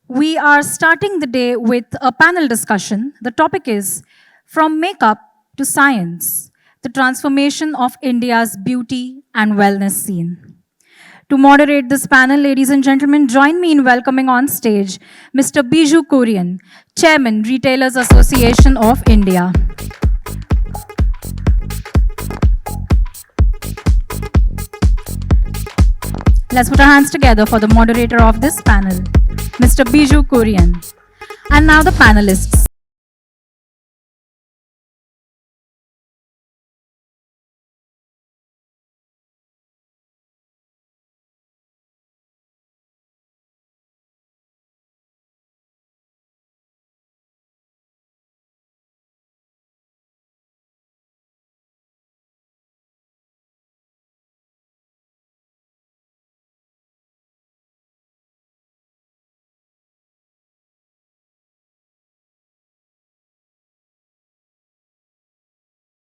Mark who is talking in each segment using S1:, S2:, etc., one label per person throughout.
S1: We are starting the day with a panel discussion. The topic is From Makeup to Science, the transformation of India's beauty and wellness scene. To moderate this panel, ladies and gentlemen, join me in welcoming on stage Mr. Bijou Kurien, Chairman, Retailers Association of India. Let's put our hands together for the moderator of this panel, Mr. Bijou Kurien. And now the panelists.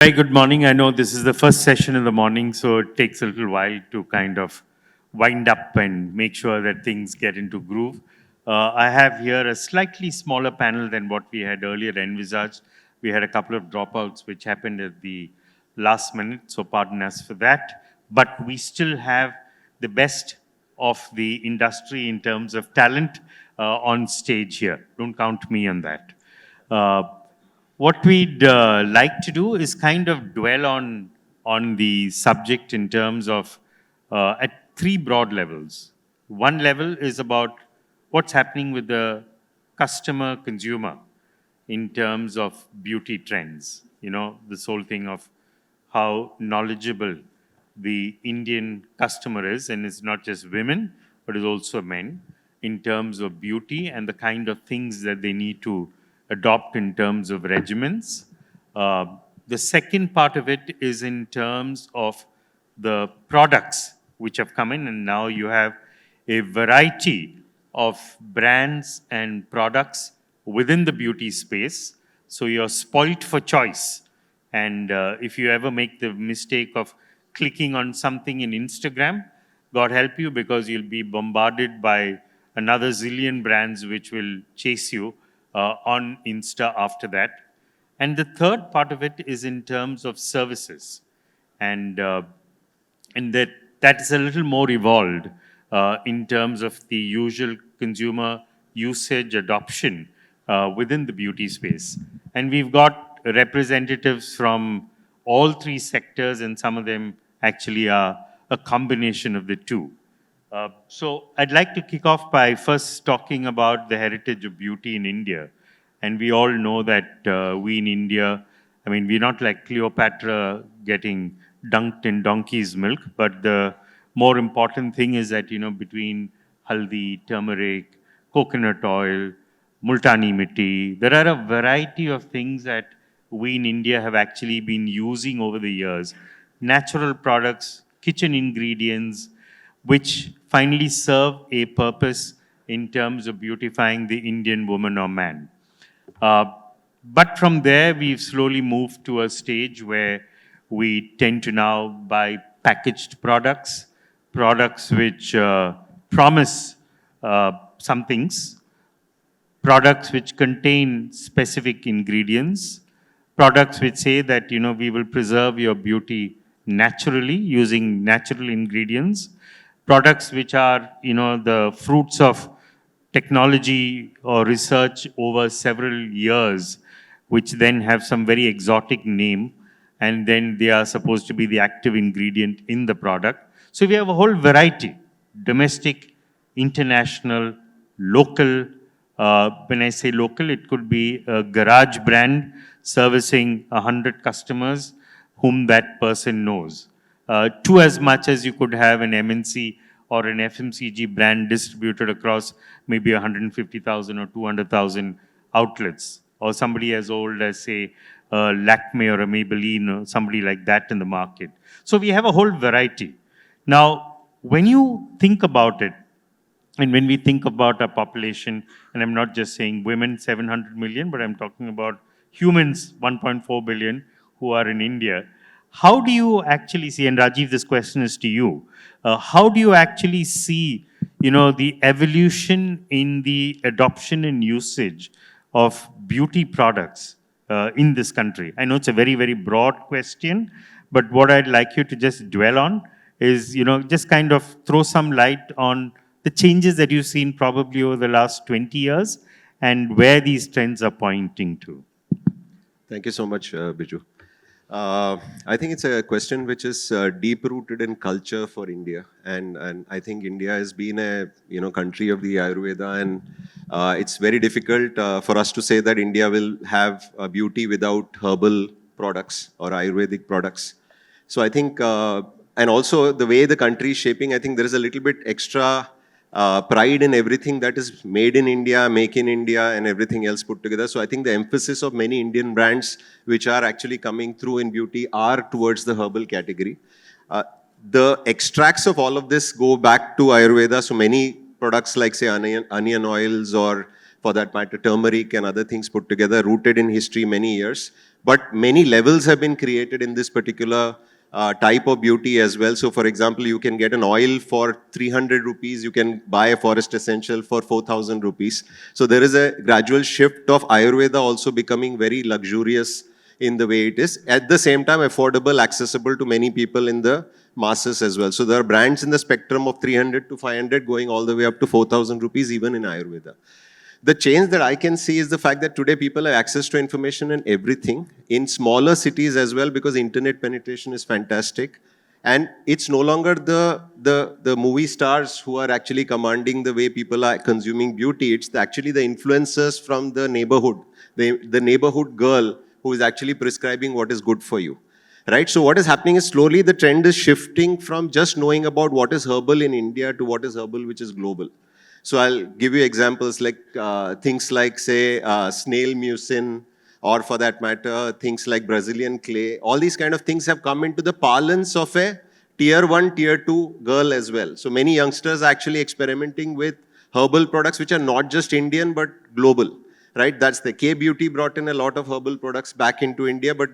S2: Very good morning. I know this is the first session in the morning, so it takes a little while to kind of wind up and make sure that things get into groove. I have here a slightly smaller panel than what we had earlier envisaged. We had a couple of dropouts which happened at the last minute, so pardon us for that. But we still have the best of the industry in terms of talent on stage here. Don't count me on that. Uh, what we'd like to do is kind of dwell on the subject in terms of at three broad levels. One level is about what's happening with the customer consumer in terms of beauty trends. You know, this whole thing of how knowledgeable the Indian customer is, and it's not just women, but it's also men, in terms of beauty and the kind of things that they need to adopt in terms of regimens. Uh, the second part of it is in terms of the products which have come in, and now you have a variety of brands and products within the beauty space. So you're spoilt for choice. And if you ever make the mistake of clicking on something in Instagram, God help you, because you'll be bombarded by another zillion brands which will chase you on Insta after that. And the third part of it is in terms of services. And, uh, and that is a little more evolved in terms of the usual consumer usage adoption within the beauty space. And we've got representatives from all three sectors, and some of them actually are a combination of the two. So I'd like to kick off by first talking about the heritage of beauty in India. And we all know that we in India, I mean, we're not like Cleopatra getting dunked in donkey's milk, but the more important thing is that, you know, between haldi, turmeric, coconut oil, multani mitti, there are a variety of things that we in India have actually been using over the years. Natural products, kitchen ingredients, which finally serve a purpose in terms of beautifying the Indian woman or man. Uh, but from there, we've slowly moved to a stage where we tend to now buy packaged products, products which promise some things, products which contain specific ingredients, products which say that, you know, we will preserve your beauty naturally using natural ingredients, products which are, you know, the fruits of technology or research over several years, which then have some very exotic name, and then they are supposed to be the active ingredient in the product. So we have a whole variety, domestic, international, local. When I say local, it could be a garage brand servicing 100 customers whom that person knows. To as much as you could have an MNC or an FMCG brand distributed across maybe 150,000 or 200,000 outlets, or somebody as old as, say, Lakme or a Maybelline or somebody like that in the market. So we have a whole variety. Now, when you think about it, and when we think about our population, and I'm not just saying women 700 million, but I'm talking about humans 1.4 billion who are in India, how do you actually see, and Rajiv, this question is to you, how do you actually see the evolution in the adoption and usage of beauty products in this country? I know it's a very, very broad question, but what I'd like you to just dwell on is, just kind of throw some light on the changes that you've seen probably over the last 20 years and where these trends are pointing to.
S3: Thank you so much, Biju. I think it's a question which is deep-rooted in culture for India, and I think India has been a country of the Ayurveda, and it's very difficult for us to say that India will have beauty without herbal products or Ayurvedic products. So I think, and also the way the country is shaping, I think there is a little bit extra pride in everything that is made in India, make in India, and everything else put together. So I think the emphasis of many Indian brands which are actually coming through in beauty are towards the herbal category. The extracts of all of this go back to Ayurveda. So many products like say onion oils or for that matter turmeric and other things put together, rooted in history many years. But many levels have been created in this particular type of beauty as well. So for example, you can get an oil for 300 rupees, you can buy a forest essential for 4,000 rupees. So there is a gradual shift of Ayurveda also becoming very luxurious in the way it is. At the same time, affordable, accessible to many people in the masses as well. So there are brands in the spectrum of 300 to 500 going all the way up to 4,000 rupees even in Ayurveda. The change that I can see is the fact that today people have access to information and everything in smaller cities as well, because internet penetration is fantastic. And it's no longer the movie stars who are actually commanding the way people are consuming beauty. It's actually the influencers from the neighborhood, the neighborhood girl who is actually prescribing what is good for you. Right? So what is happening is slowly the trend is shifting from just knowing about what is herbal in India to what is herbal which is global. So I'll give you examples like things like, say, snail mucin, or for that matter, things like Brazilian clay. All these kind of things have come into the parlance of a tier 1, tier 2 girl as well. So many youngsters are actually experimenting with herbal products which are not just Indian but global. Right? That's the K-beauty brought in a lot of herbal products back into India, but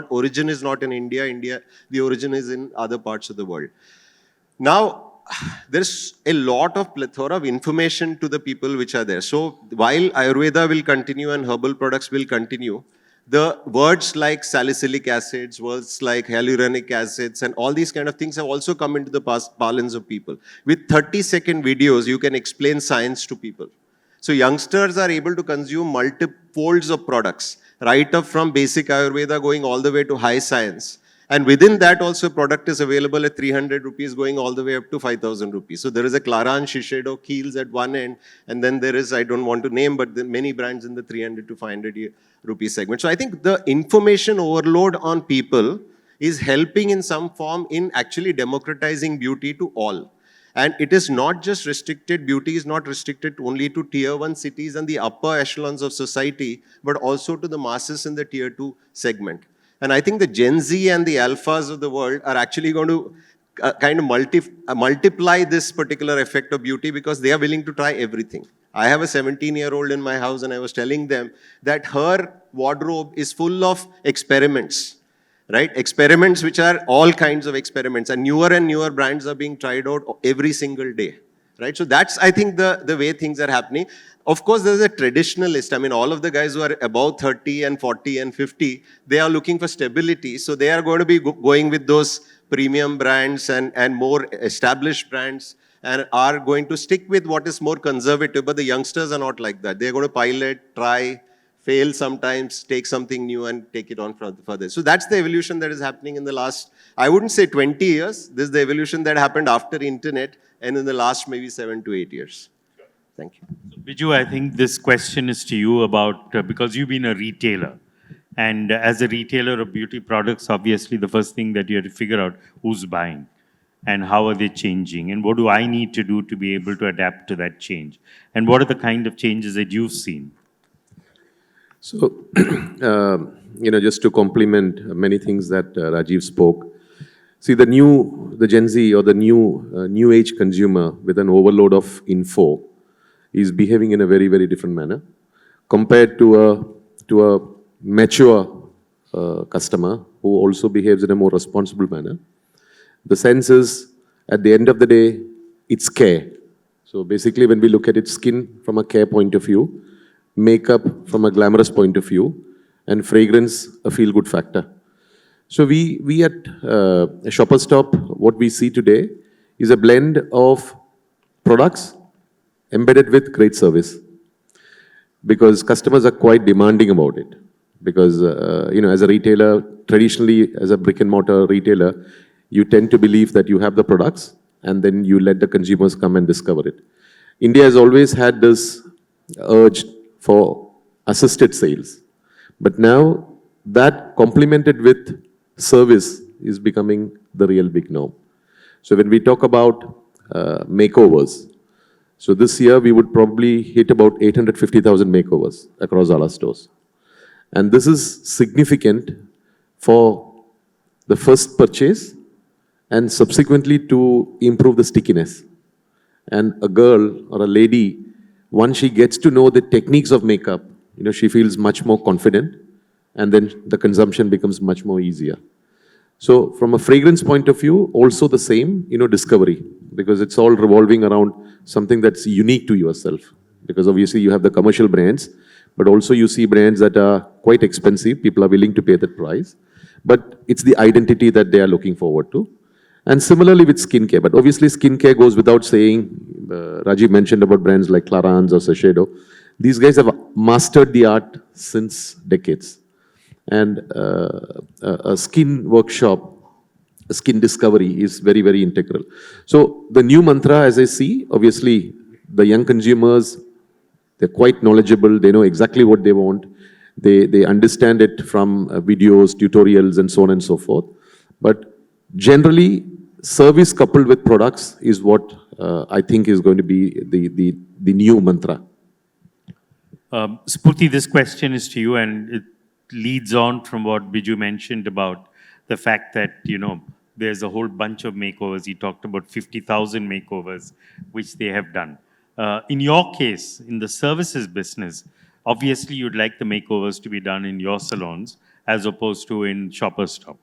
S3: origin is not in India. The origin is in other parts of the world. Now, there's a lot of plethora of information to the people which are there. So while Ayurveda will continue and herbal products will continue, the words like salicylic acids, words like hyaluronic acids, and all these kind of things have also come into the parlance of people. With 30-second videos, you can explain science to people. So youngsters are able to consume multifolds of products, right up from basic Ayurveda going all the way to high science. And within that also product is available at 300 rupees going all the way up to 5,000 rupees. So there is a Claran, Shiseido, Kiehl's at one end, and then there is, I don't want to name, but many brands in the 300 to 500 rupees segment. So I think the information overload on people is helping in some form in actually democratizing beauty to all. And it is not just restricted, beauty is not restricted only to tier 1 cities and the upper echelons of society, but also to the masses in the tier 2 segment. And I think the Gen Z and the alphas of the world are actually going to kind of multiply this particular effect of beauty because they are willing to try everything. I have a 17-year-old in my house and I was telling them that her wardrobe is full of experiments, right? Experiments which are all kinds of experiments, and newer brands are being tried out every single day, right? So that's, I think, the way things are happening. Of course, there's a traditionalist. I mean, all of the guys who are above 30 and 40 and 50, they are looking for stability. So they are going to be going with those premium brands and more established brands, and are going to stick with what is more conservative. But the youngsters are not like that. They're going to pilot, try, fail sometimes, take something new and take it on further. So that's the evolution that is happening in the last, I wouldn't say 20 years. This is the evolution that happened after internet and in the last maybe 7 to 8 years. Thank you.
S2: So, Biju, I think this question is to you about, because you've been a retailer. And as a retailer of beauty products, obviously the first thing that you have to figure out who's buying and how are they changing and what do I need to do to be able to adapt to that change? And what are the kind of changes that you've seen?
S4: So, just to complement many things that Rajiv spoke. See, the Gen Z or the new age consumer with an overload of info is behaving in a very, very different manner compared to a mature customer who also behaves in a more responsible manner. The sense is, at the end of the day, it's care. So basically, when we look at it, skin from a care point of view, makeup from a glamorous point of view, and fragrance a feel-good factor. So we at Shoppers Stop, what we see today is a blend of products embedded with great service, because customers are quite demanding about it. Because as a retailer, traditionally as a brick and mortar retailer, you tend to believe that you have the products and then you let the consumers come and discover it. India has always had this urge for assisted sales, but now that complemented with service is becoming the real big norm. So when we talk about makeovers, so this year we would probably hit about 850,000 makeovers across all our stores. And this is significant for the first purchase and subsequently to improve the stickiness. And a girl or a lady, once she gets to know the techniques of makeup, she feels much more confident, and then the consumption becomes much more easier. So from a fragrance point of view, also the same, discovery, because it's all revolving around something that's unique to yourself. Because obviously you have the commercial brands, but also you see brands that are quite expensive. People are willing to pay that price, but it's the identity that they are looking forward to. And similarly with skincare, but obviously skincare goes without saying. Rajiv mentioned about brands like Clarins or Shiseido. These guys have mastered the art since decades. And a skin workshop, a skin discovery is very, very integral. So the new mantra, as I see, obviously the young consumers, they're quite knowledgeable. They know exactly what they want. They understand it from videos, tutorials, and so on and so forth. But generally, service coupled with products is what I think is going to be the new mantra.
S2: Spoorthy, this question is to you, and it leads on from what Biju mentioned about the fact that, there's a whole bunch of makeovers. He talked about 50,000 makeovers, which they have done. In your case, in the services business, obviously you'd like the makeovers to be done in your salons as opposed to in Shoppers Stop.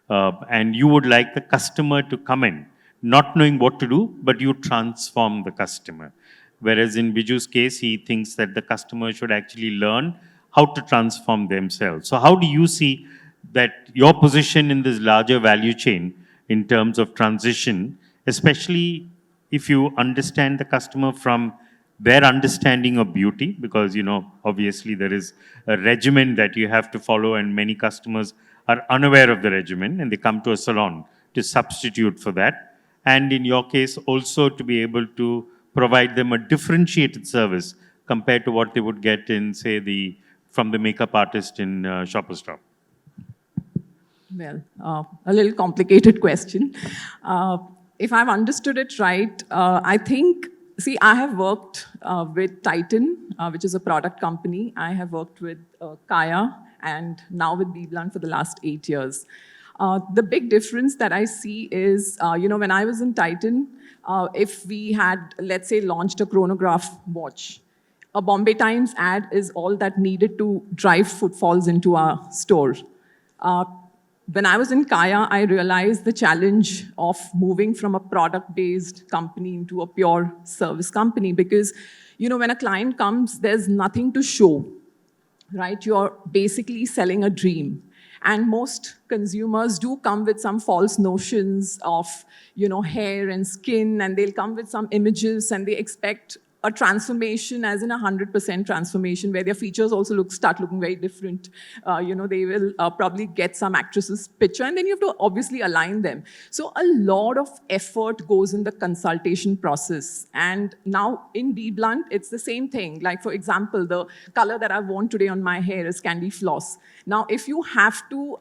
S2: And you would like the customer to come in, not knowing what to do, but you transform the customer. Whereas in Biju's case, he thinks that the customer should actually learn how to transform themselves. So how do you see that your position in this larger value chain in terms of transition, especially if you understand the customer from their understanding of beauty, because, obviously there is a regimen that you have to follow and many customers are unaware of the regimen and they come to a salon to substitute for that. And in your case, also to be able to provide them a differentiated service compared to what they would get in, say, from the makeup artist in Shoppers Stop.
S5: Well, a little complicated question. If I've understood it right, I think, I have worked with Titan, which is a product company. I have worked with Kaya and now with BBlunt for the last 8 years. The big difference that I see is, when I was in Titan, if we had, let's say, launched a chronograph watch, a Bombay Times ad is all that needed to drive footfalls into our store. When I was in Kaya, I realized the challenge of moving from a product-based company into a pure service company because, when a client comes, there's nothing to show, right? You're basically selling a dream. And most consumers do come with some false notions of, hair and skin, and they'll come with some images and they expect a transformation as in 100% transformation where their features also start looking very different. They will probably get some actress's picture and then you have to obviously align them. So a lot of effort goes in the consultation process. And now in BBlunt, it's the same thing. Like for example, the color that I've worn today on my hair is candy floss. Now, if you have to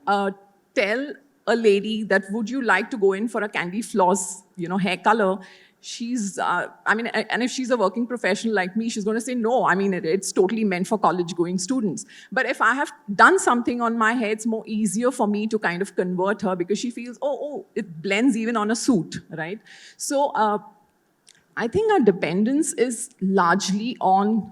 S5: tell a lady that would you like to go in for a candy floss, hair color, she's, and if she's a working professional like me, she's going to say, no, it's totally meant for college-going students. But if I have done something on my hair, it's more easier for me to kind of convert her because she feels, it blends even on a suit, right? So I think our dependence is largely on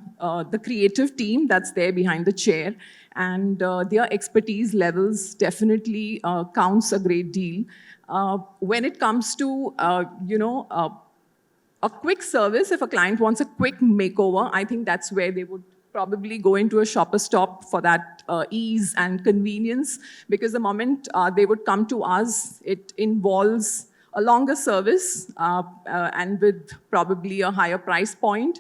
S5: the creative team that's there behind the chair, and their expertise levels definitely counts a great deal. When it comes to, a quick service, if a client wants a quick makeover, I think that's where they would probably go into a shopper stop for that ease and convenience, because the moment they would come to us, it involves a longer service and with probably a higher price point.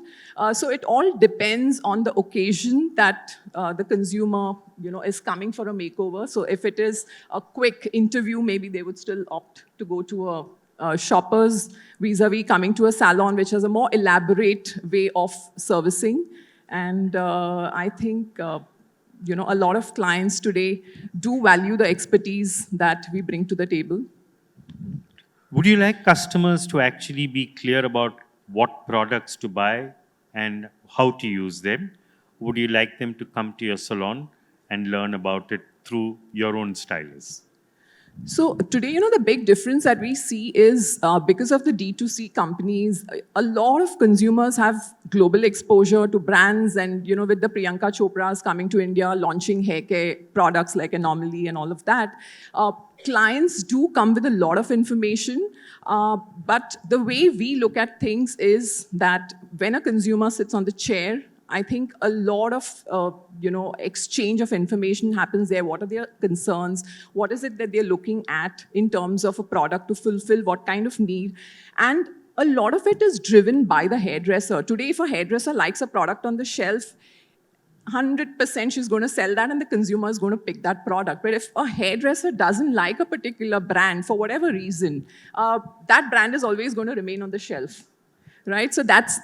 S5: So it all depends on the occasion that the consumer, is coming for a makeover. So if it is a quick interview, maybe they would still opt to go to a shoppers vis-a-vis coming to a salon, which has a more elaborate way of servicing. And I think, a lot of clients today do value the expertise that we bring to the table.
S2: Would you like customers to actually be clear about what products to buy and how to use them? Would you like them to come to your salon and learn about it through your own stylist?
S5: So today, the big difference that we see is because of the D2C companies, a lot of consumers have global exposure to brands, and with the Priyanka Chopras coming to India, launching hair care products like Anomaly and all of that, clients do come with a lot of information. But the way we look at things is that when a consumer sits on the chair, I think a lot of, exchange of information happens there. What are their concerns? What is it that they're looking at in terms of a product to fulfill what kind of need? And a lot of it is driven by the hairdresser. Today, if a hairdresser likes a product on the shelf, 100% she's going to sell that and the consumer is going to pick that product. But if a hairdresser doesn't like a particular brand for whatever reason, that brand is always going to remain on the shelf. Right, so that's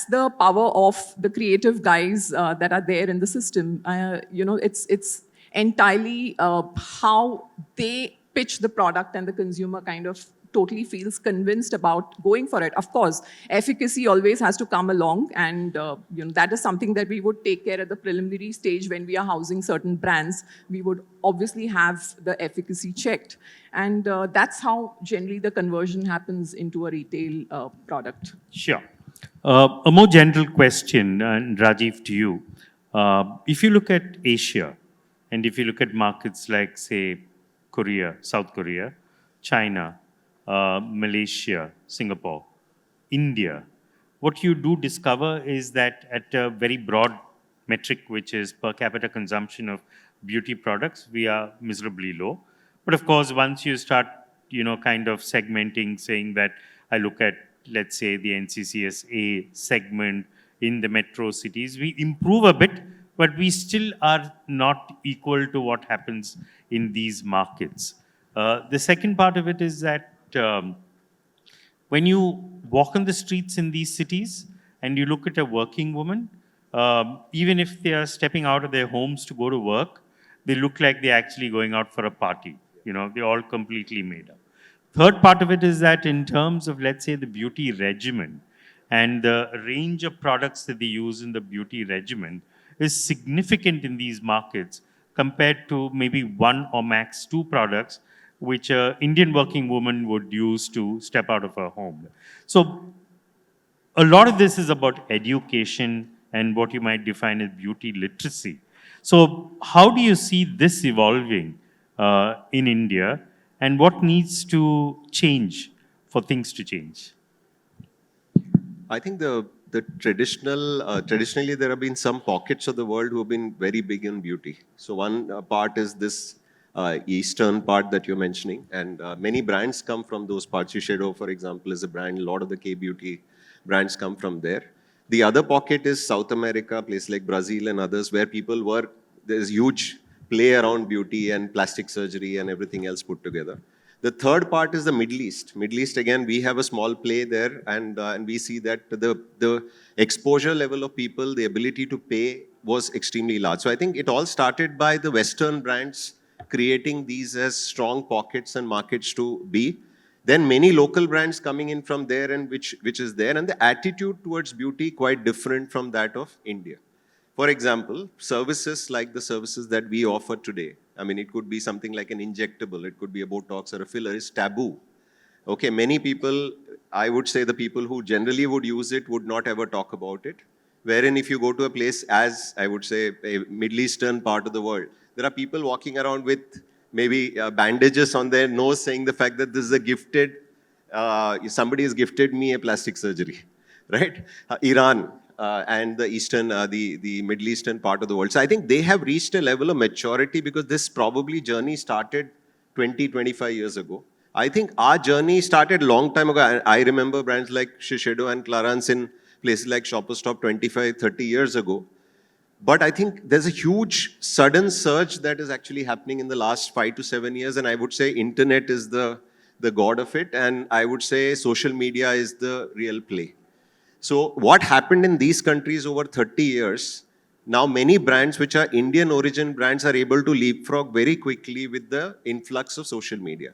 S5: the power of the creative guys that are there in the system. It's entirely how they pitch the product, and the consumer kind of totally feels convinced about going for it. Of course, efficacy always has to come along, and that is something that we would take care at the preliminary stage when we are housing certain brands. We would obviously have the efficacy checked, and that's how generally the conversion happens into a retail product.
S2: Sure. A more general question, and Rajiv, to you. If you look at Asia, and if you look at markets like, say, Korea, South Korea, China, Malaysia, Singapore, India, what you do discover is that at a very broad metric, which is per capita consumption of beauty products, we are miserably low. But of course, once you start, kind of segmenting, saying that I look at, let's say, the NCCSA segment in the metro cities, we improve a bit, but we still are not equal to what happens in these markets. The second part of it is that when you walk on the streets in these cities and you look at a working woman, even if they are stepping out of their homes to go to work, they look like they're actually going out for a party. They're all completely made up. Third part of it is that in terms of, let's say, the beauty regimen and the range of products that they use in the beauty regimen is significant in these markets compared to maybe one or max two products which an Indian working woman would use to step out of her home. So a lot of this is about education and what you might define as beauty literacy. So how do you see this evolving in India, and what needs to change for things to change?
S3: I think the traditionally there have been some pockets of the world who have been very big in beauty. So one part is this eastern part that you're mentioning, and many brands come from those parts. Shiseido, for example, is a brand. A lot of the K-beauty brands come from there. The other pocket is South America, places like Brazil and others, where there's huge play around beauty and plastic surgery and everything else put together. The third part is the Middle East. Middle East, again, we have a small play there, and we see that the exposure level of people, the ability to pay was extremely large. So I think it all started by the Western brands creating these as strong pockets and markets to be. Then many local brands coming in from there, and which is there, and the attitude towards beauty quite different from that of India. For example, services like the services that we offer today, I mean, it could be something like an injectable, it could be a Botox or a filler, is taboo. Okay, many people, I would say the people who generally would use it would not ever talk about it. Wherein if you go to a place as, I would say, a Middle Eastern part of the world, there are people walking around with maybe bandages on their nose saying the fact that this is a gifted somebody has gifted me a plastic surgery, right? Iran and the Eastern, the Middle Eastern part of the world. So I think they have reached a level of maturity because this probably journey started 20, 25 years ago. I think our journey started long time ago. I remember brands like Shiseido and Clarins in places like Shoppers Stop 25, 30 years ago. But I think there's a huge sudden surge that is actually happening in the last 5 to 7 years. And I would say internet is the god of it. And I would say social media is the real play. So what happened in these countries over 30 years, now many brands which are Indian origin brands are able to leapfrog very quickly with the influx of social media.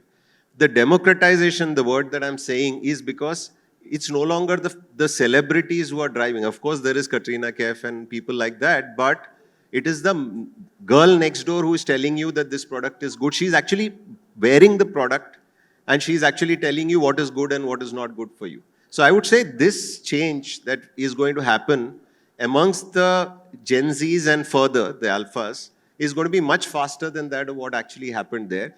S3: The democratization, the word that I'm saying, is because it's no longer the celebrities who are driving. Of course, there is Katrina Kaif and people like that, but it is the girl next door who is telling you that this product is good. She's actually wearing the product and she's actually telling you what is good and what is not good for you. So I would say this change that is going to happen amongst the Gen Zs and further, the alphas, is going to be much faster than that of what actually happened there.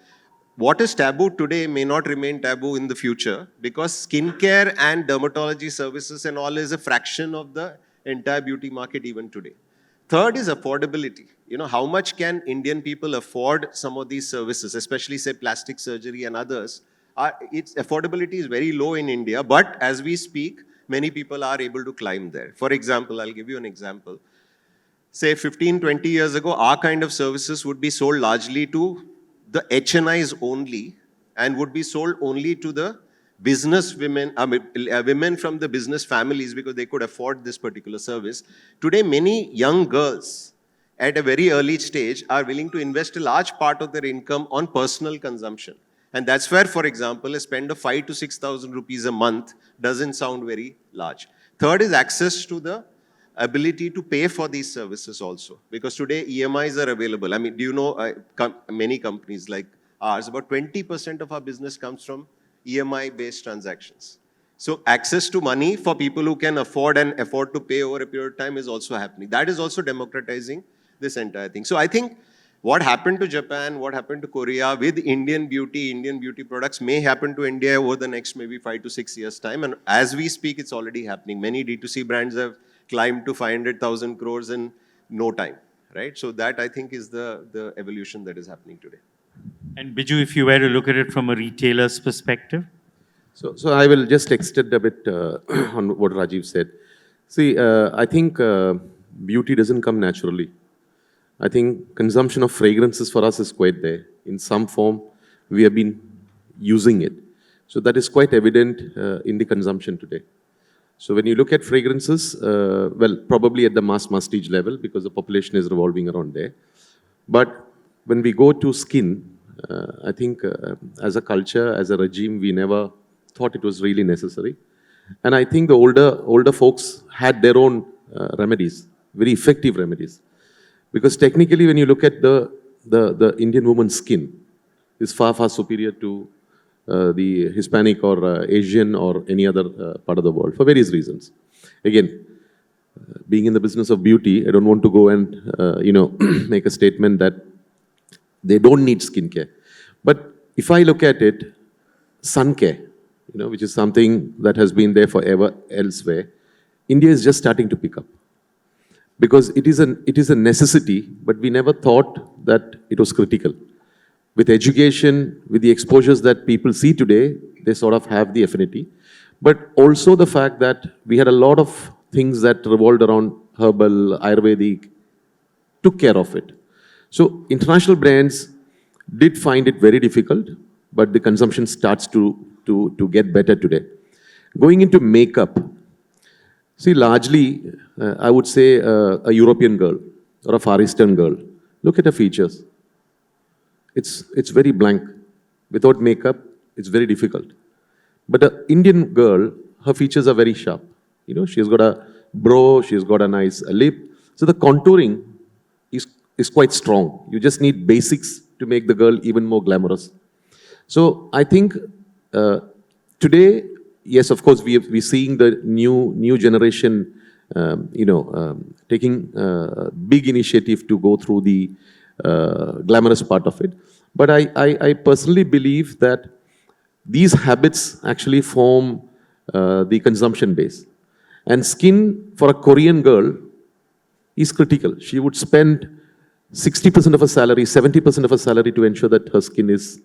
S3: What is taboo today may not remain taboo in the future because skincare and dermatology services and all is a fraction of the entire beauty market even today. Third is affordability. You know, how much can Indian people afford some of these services, especially say plastic surgery and others? Its affordability is very low in India, but as we speak, many people are able to climb there. For example, I'll give you an example. Say 15, 20 years ago, our kind of services would be sold largely to the HNIs only and would be sold only to the business women, women from the business families because they could afford this particular service. Today, many young girls at a very early stage are willing to invest a large part of their income on personal consumption. And that's where, for example, a spend of 5,000 to 6,000 rupees a month doesn't sound very large. Third is access to the ability to pay for these services also. Because today EMIs are available. I mean, do you know many companies like ours, about 20% of our business comes from EMI-based transactions. So access to money for people who can afford and afford to pay over a period of time is also happening. That is also democratizing this entire thing. So I think what happened to Japan, what happened to Korea with Indian beauty products may happen to India over the next maybe 5 to 6 years' time. And as we speak, it's already happening. Many D2C brands have climbed to 500,000 crores in no time, right? So that I think is the evolution that is happening today.
S2: And Biju, if you were to look at it from a retailer's perspective?
S4: So I will just extend a bit on what Rajiv said. See, I think beauty doesn't come naturally. I think consumption of fragrances for us is quite there. In some form, we have been using it. So that is quite evident in the consumption today. So when you look at fragrances, well, probably at the mass mustage level because the population is revolving around there. But when we go to skin, I think as a culture, as a regime, we never thought it was really necessary. And I think the older folks had their own remedies, very effective remedies. Because technically, when you look at the Indian woman's skin, is far, far superior to the Hispanic or Asian or any other part of the world for various reasons. Again, being in the business of beauty, I don't want to go and make a statement that they don't need skincare. But if I look at it, sun care, which is something that has been there forever elsewhere, India is just starting to pick up. Because it is a necessity, but we never thought that it was critical. With education, with the exposures that people see today, they sort of have the affinity. But also the fact that we had a lot of things that revolved around herbal, Ayurvedic, took care of it. So international brands did find it very difficult, but the consumption starts to get better today. Going into makeup, see, largely, I would say a European girl or a Far Eastern girl, look at her features. It's very blank. Without makeup, it's very difficult. But an Indian girl, her features are very sharp. She's got a brow, she's got a nice lip. So the contouring is quite strong. You just need basics to make the girl even more glamorous. So I think today, yes, of course, we're seeing the new generation, taking big initiative to go through the glamorous part of it. But I personally believe that these habits actually form the consumption base. And skin for a Korean girl is critical. She would spend 60% of her salary, 70% of her salary to ensure that her skin is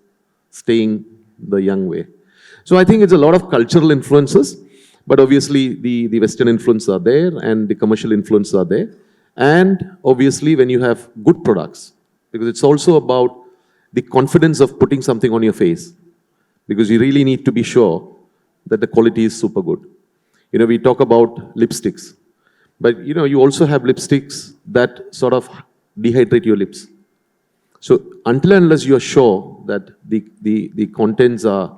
S4: staying the young way. So I think it's a lot of cultural influences, but obviously the Western influence are there and the commercial influence are there. And obviously when you have good products, because it's also about the confidence of putting something on your face, because you really need to be sure that the quality is super good. You know, we talk about lipsticks, but you know, you also have lipsticks that sort of dehydrate your lips. So until and unless you're sure that the contents are,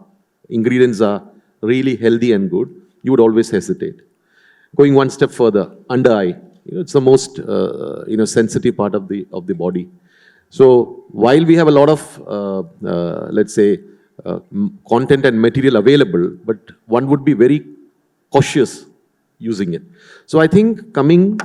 S4: ingredients are really healthy and good, you would always hesitate. Going one step further, under eye, you know, it's the most sensitive part of the body. So while we have a lot of let's say content and material available, but one would be very cautious using it. So I think coming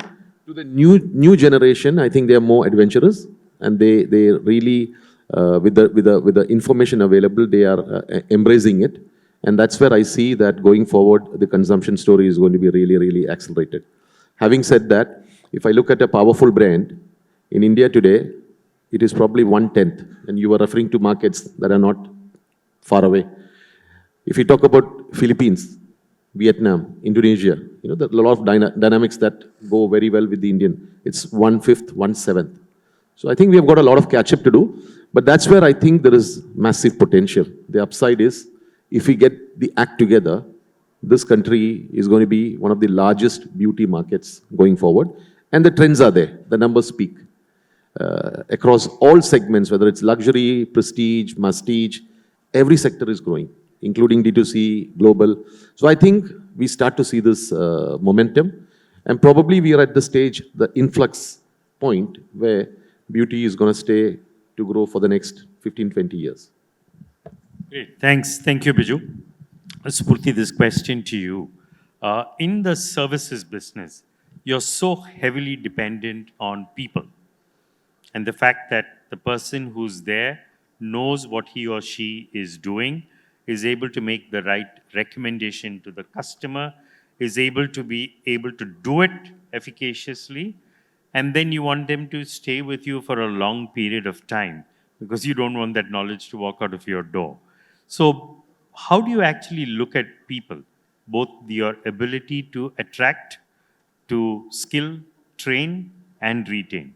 S4: to the new generation, I think they are more adventurous, and they really with the information available, they are embracing it. And that's where I see that going forward, the consumption story is going to be really, really accelerated. Having said that, if I look at a powerful brand in India today, it is probably 1/10, and you are referring to markets that are not far away. If you talk about Philippines, Vietnam, Indonesia, you know, there are a lot of dynamics that go very well with the Indian. It's 1/5, 1/7. So I think we have got a lot of catch-up to do, but that's where I think there is massive potential. The upside is, if we get the act together, this country is going to be one of the largest beauty markets going forward. And the trends are there, the numbers speak. Across all segments, whether it's luxury, prestige, masstige, every sector is growing, including D2C, global. So I think we start to see this momentum, and probably we are at the stage, the influx point, where beauty is going to stay to grow for the next 15, 20 years.
S2: Great, thanks. Thank you, Biju. Spoorthy, this question to you. In the services business, you're so heavily dependent on people. And the fact that the person who's there knows what he or she is doing, is able to make the right recommendation to the customer, is able to do it efficaciously, and then you want them to stay with you for a long period of time because you don't want that knowledge to walk out of your door. So how do you actually look at people, both your ability to attract, to skill, train, and retain?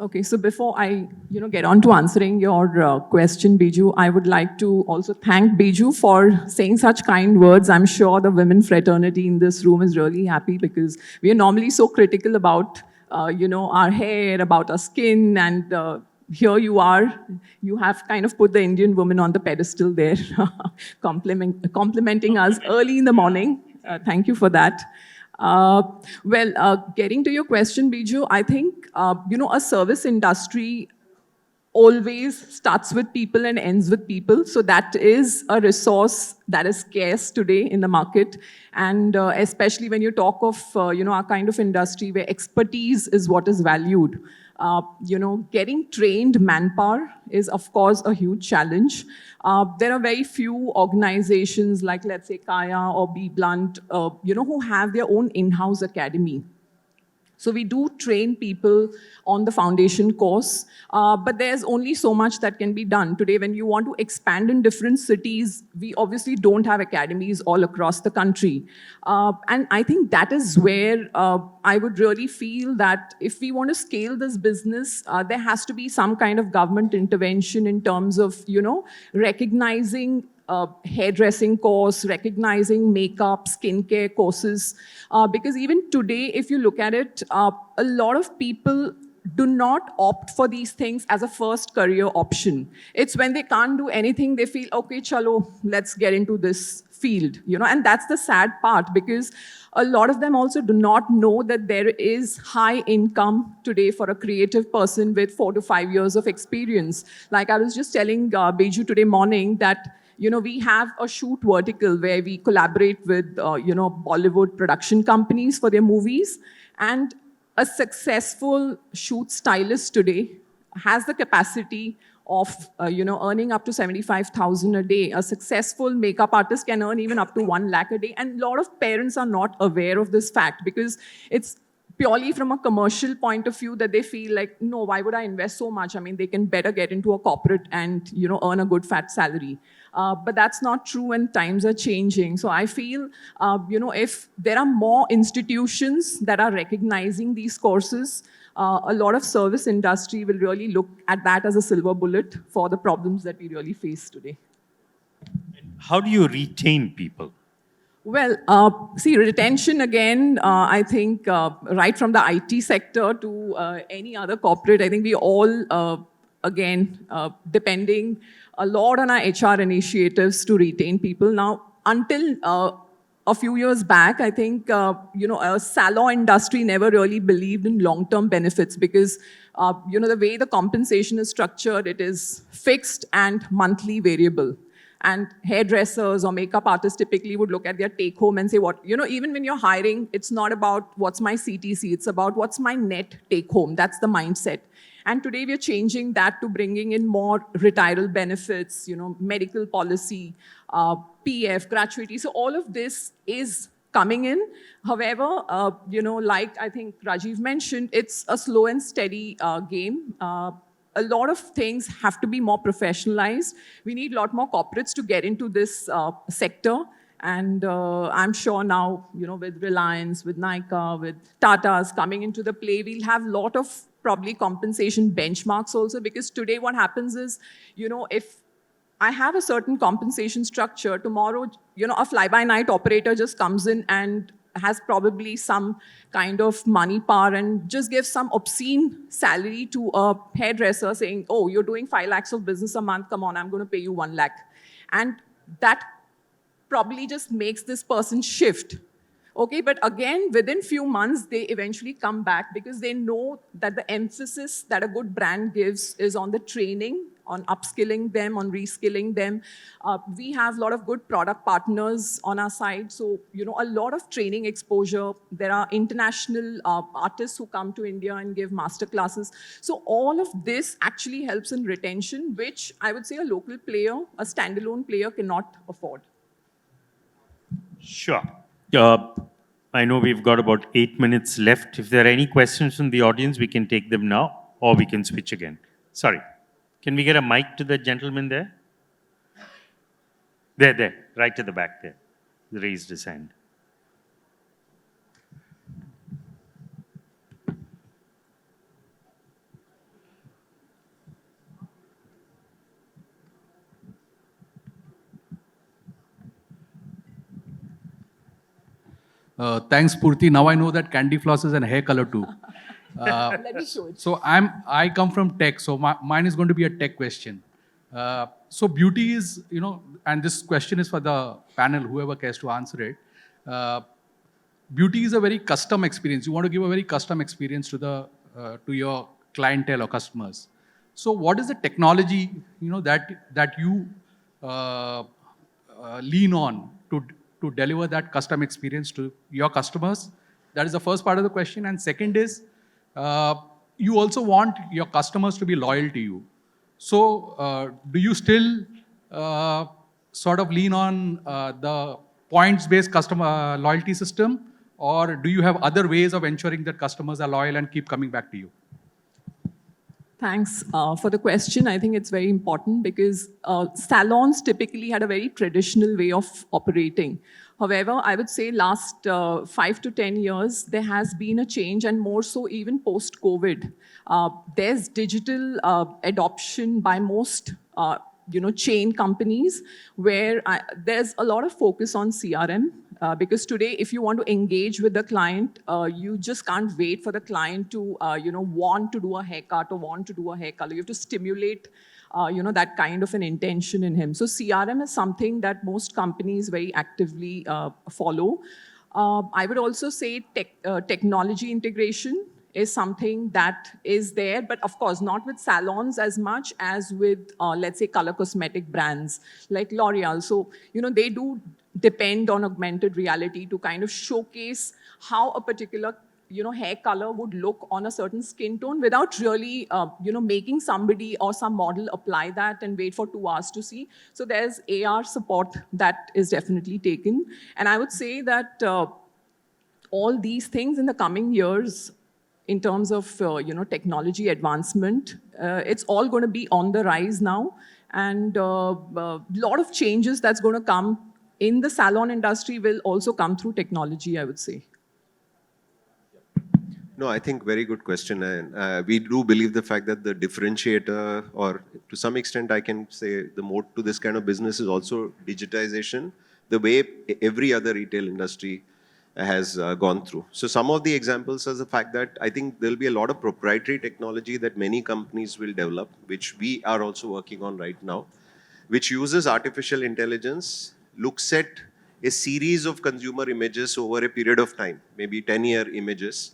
S5: Okay, so before I get on to answering your question, Biju, I would like to also thank Biju for saying such kind words. I'm sure the women fraternity in this room is really happy, because we are normally so critical about our hair, about our skin, and here you are. You have kind of put the Indian woman on the pedestal there, complimenting us early in the morning. Thank you for that. Getting to your question, Biju, I think, a service industry always starts with people and ends with people. So that is a resource that is scarce today in the market. And especially when you talk of, our kind of industry where expertise is what is valued. Getting trained manpower is, of course, a huge challenge. There are very few organizations like, let's say, Kaya or BBlunt, who have their own in-house academy. So we do train people on the foundation course, but there's only so much that can be done. Today, when you want to expand in different cities, we obviously don't have academies all across the country. And I think that is where I would really feel that if we want to scale this business, there has to be some kind of government intervention in terms of, recognizing hairdressing course, recognizing makeup, skincare courses. Because even today, if you look at it, a lot of people do not opt for these things as a first career option. It's when they can't do anything, they feel, okay, chalo, let's get into this field, and that's the sad part, because a lot of them also do not know that there is high income today for a creative person with 4 to 5 years of experience. Like I was just telling Biju today morning that we have a shoot vertical where we collaborate with, Bollywood production companies for their movies. And a successful shoot stylist today has the capacity of, earning up to 75,000 a day. A successful makeup artist can earn even up to 1 lakh a day. And a lot of parents are not aware of this fact because it's purely from a commercial point of view that they feel like, no, why would I invest so much? I mean, they can better get into a corporate and, earn a good fat salary. But that's not true and times are changing. So I feel, if there are more institutions that are recognizing these courses, a lot of service industry will really look at that as a silver bullet for the problems that we really face today.
S2: How do you retain people?
S5: Well, see, retention again, I think right from the IT sector to any other corporate, I think we all, depending a lot on our HR initiatives to retain people. Now, until a few years back, I think, a salon industry never really believed in long-term benefits because, the way the compensation is structured, it is fixed and monthly variable. And hairdressers or makeup artists typically would look at their take home and say, even when you're hiring, it's not about what's my CTC, it's about what's my net take home. That's the mindset. And today we're changing that to bringing in more retiral benefits, medical policy, PF, gratuity. So all of this is coming in. However, like I think Rajiv mentioned, it's a slow and steady game. A lot of things have to be more professionalized. We need a lot more corporates to get into this sector. And I'm sure now, with Reliance, with Nykaa, with Tata's coming into the play, we'll have a lot of probably compensation benchmarks also. Because today what happens is, if I have a certain compensation structure, tomorrow, a fly-by-night operator just comes in and has probably some kind of money power and just gives some obscene salary to a hairdresser saying, oh, you're doing 5 lakhs of business a month, come on, I'm going to pay you 1 lakh. And that probably just makes this person shift. Okay, but again, within few months, they eventually come back because they know that the emphasis that a good brand gives is on the training, on upskilling them, on reskilling them. We have a lot of good product partners on our side. So, a lot of training exposure. There are international artists who come to India and give master classes. So all of this actually helps in retention, which I would say a local player, a standalone player cannot afford.
S2: Sure. I know we've got about 8 minutes left. If there are any questions from the audience, we can take them now, or we can switch again. Sorry. Can we get a mic to the gentleman there? There, right at the back there. He raised his hand.
S6: Thanks, Spoorthy. Now I know that candy floss is a hair color too.
S5: Let me show it.
S6: So I come from tech, so mine is going to be a tech question. So beauty is, and this question is for the panel, whoever cares to answer it. Beauty is a very custom experience. You want to give a very custom experience to your clientele or customers. So what is the technology, that you lean on to deliver that custom experience to your customers? That is the first part of the question. And second is, you also want your customers to be loyal to you. So do you still sort of lean on the points-based customer loyalty system, or do you have other ways of ensuring that customers are loyal and keep coming back to you?
S5: Thanks for the question. I think it's very important because salons typically had a very traditional way of operating. However, I would say last 5 to 10 years, there has been a change, and more so even post-COVID. There's digital adoption by most chain companies where there's a lot of focus on CRM. Because today, if you want to engage with the client, you just can't wait for the client to, want to do a haircut or want to do a hair color. You have to stimulate, that kind of an intention in him. So CRM is something that most companies very actively follow. I would also say technology integration is something that is there, but of course not with salons as much as with, let's say, color cosmetic brands like L'Oreal. So, they do depend on augmented reality to kind of showcase how a particular hair color would look on a certain skin tone without really, making somebody or some model apply that and wait for 2 hours to see. So there's AR support that is definitely taken. And I would say that all these things in the coming years, in terms of technology advancement, it's all going to be on the rise now, and a lot of changes that's going to come in the salon industry will also come through technology, I would say.
S3: No, I think very good question. And we do believe the fact that the differentiator, or to some extent, I can say the moat to this kind of business is also digitization, the way every other retail industry has gone through. So some of the examples are the fact that I think there'll be a lot of proprietary technology that many companies will develop, which we are also working on right now, which uses artificial intelligence, looks at a series of consumer images over a period of time, maybe 10-year images,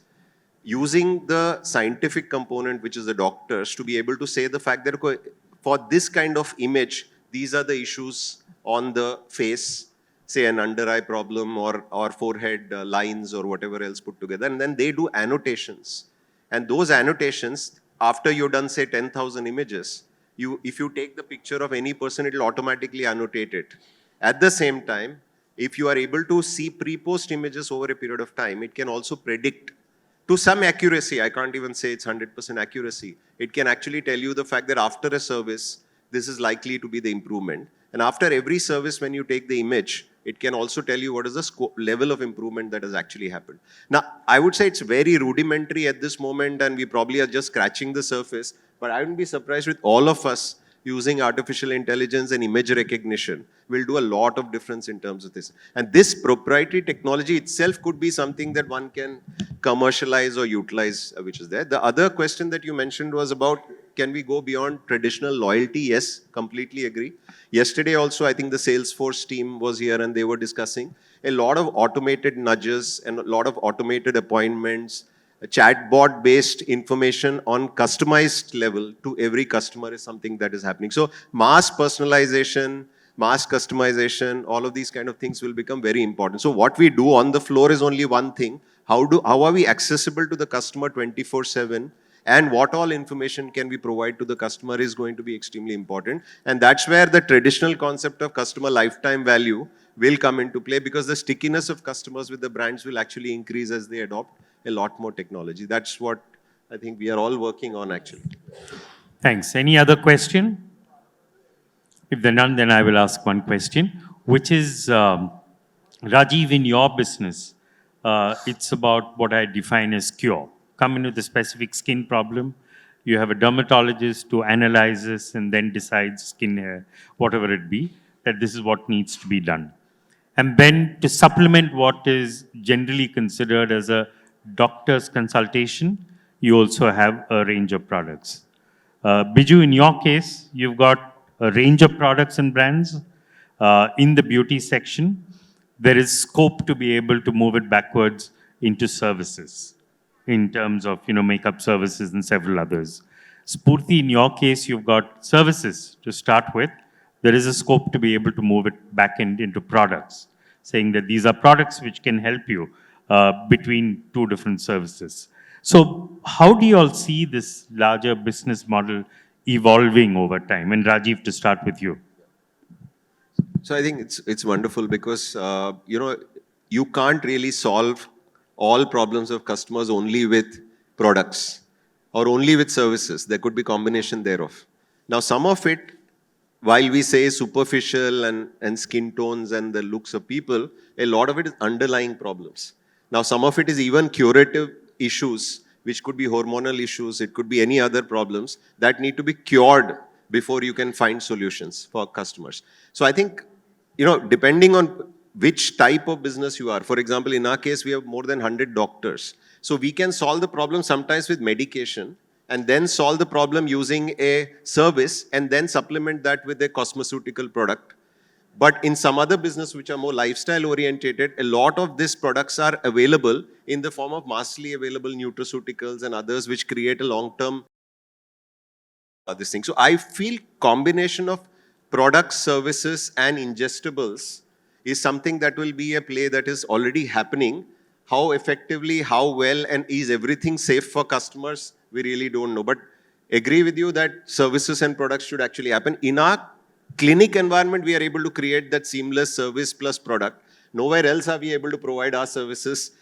S3: using the scientific component, which is the doctors, to be able to say the fact that for this kind of image, these are the issues on the face, say an under eye problem or forehead lines or whatever else put together. And then they do annotations. And those annotations, after you've done, say, 10,000 images, if you take the picture of any person, it will automatically annotate it. At the same time, if you are able to see pre-post images over a period of time, it can also predict to some accuracy. I can't even say it's 100% accuracy. It can actually tell you the fact that after a service, this is likely to be the improvement. And after every service, when you take the image, it can also tell you what is the level of improvement that has actually happened. Now, I would say it's very rudimentary at this moment, and we probably are just scratching the surface, but I wouldn't be surprised with all of us using artificial intelligence and image recognition will do a lot of difference in terms of this. And this proprietary technology itself could be something that one can commercialize or utilize, which is there. The other question that you mentioned was about, can we go beyond traditional loyalty? Yes, completely agree. Yesterday also, I think the Salesforce team was here and they were discussing a lot of automated nudges and a lot of automated appointments, chatbot-based information on customized level to every customer is something that is happening. So mass personalization, mass customization, all of these kind of things will become very important. So what we do on the floor is only one thing. How are we accessible to the customer 24/7? And what all information can we provide to the customer is going to be extremely important. And that's where the traditional concept of customer lifetime value will come into play, because the stickiness of customers with the brands will actually increase as they adopt a lot more technology. That's what I think we are all working on actually.
S2: Thanks. Any other question? If there are none, then I will ask one question, which is, Rajiv, in your business, it's about what I define as cure. Come in with a specific skin problem, you have a dermatologist who analyzes and then decides skin hair, whatever it be, that this is what needs to be done. And then to supplement what is generally considered as a doctor's consultation, you also have a range of products. Biju, in your case, you've got a range of products and brands. In the beauty section, there is scope to be able to move it backwards into services in terms of makeup services and several others. Spoorthy, in your case, you've got services to start with. There is a scope to be able to move it back into products, saying that these are products which can help you between two different services. So how do you all see this larger business model evolving over time? And Rajiv, to start with you.
S3: So I think it's wonderful because, you can't really solve all problems of customers only with products or only with services. There could be combination thereof. Now, some of it, while we say superficial and skin tones and the looks of people, a lot of it is underlying problems. Now, some of it is even curative issues, which could be hormonal issues, it could be any other problems that need to be cured before you can find solutions for customers. So I think, depending on which type of business you are, for example, in our case, we have more than 100 doctors. So we can solve the problem sometimes with medication and then solve the problem using a service and then supplement that with a cosmeceutical product. But in some other business which are more lifestyle orientated, a lot of these products are available in the form of massively available nutraceuticals and others which create a long-term this thing. So I feel combination of products, services and ingestibles is something that will be a play that is already happening. how effectively, how well, and is everything safe for customers, we really don't know. But agree with you that services and products should actually happen. In our clinic environment, we are able to create that seamless service plus product. Nowhere else are we able to provide our services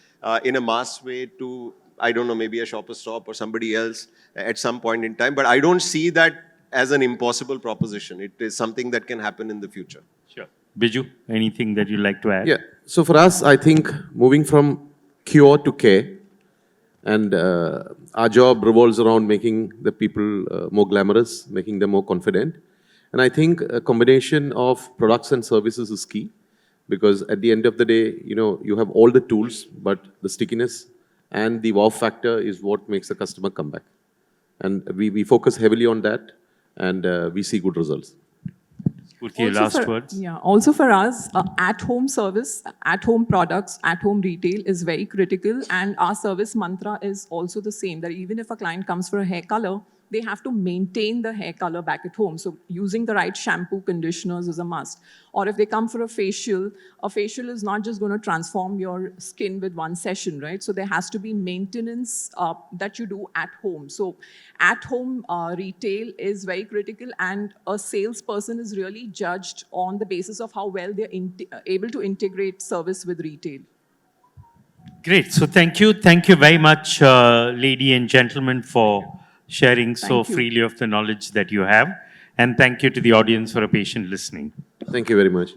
S3: in a mass way to, I don't know, maybe a Shopper Stop or somebody else at some point in time. But I don't see that as an impossible proposition. It is something that can happen in the future.
S2: Sure. Biju, anything that you'd like to add?
S4: Yeah. So for us, I think moving from cure to care, and our job revolves around making the people more glamorous, making them more confident. And I think a combination of products and services is key, because at the end of the day, you have all the tools, but the stickiness and the wow factor is what makes the customer come back. And we focus heavily on that, and we see good results.
S2: Spoorthy, last words.
S5: Yeah, also for us, at-home service, at-home products, at-home retail is very critical, and our service mantra is also the same, that even if a client comes for a hair color, they have to maintain the hair color back at home. So using the right shampoo, conditioners is a must. Or if they come for a facial is not just going to transform your skin with one session, right? So there has to be maintenance that you do at home. So at-home retail is very critical, and a salesperson is really judged on the basis of how well they're able to integrate service with retail.
S2: Great. So thank you. Thank you very much, lady and gentlemen, for sharing so
S5: Thank you.
S2: freely of the knowledge that you have. And thank you to the audience for a patient listening.
S4: Thank you very much.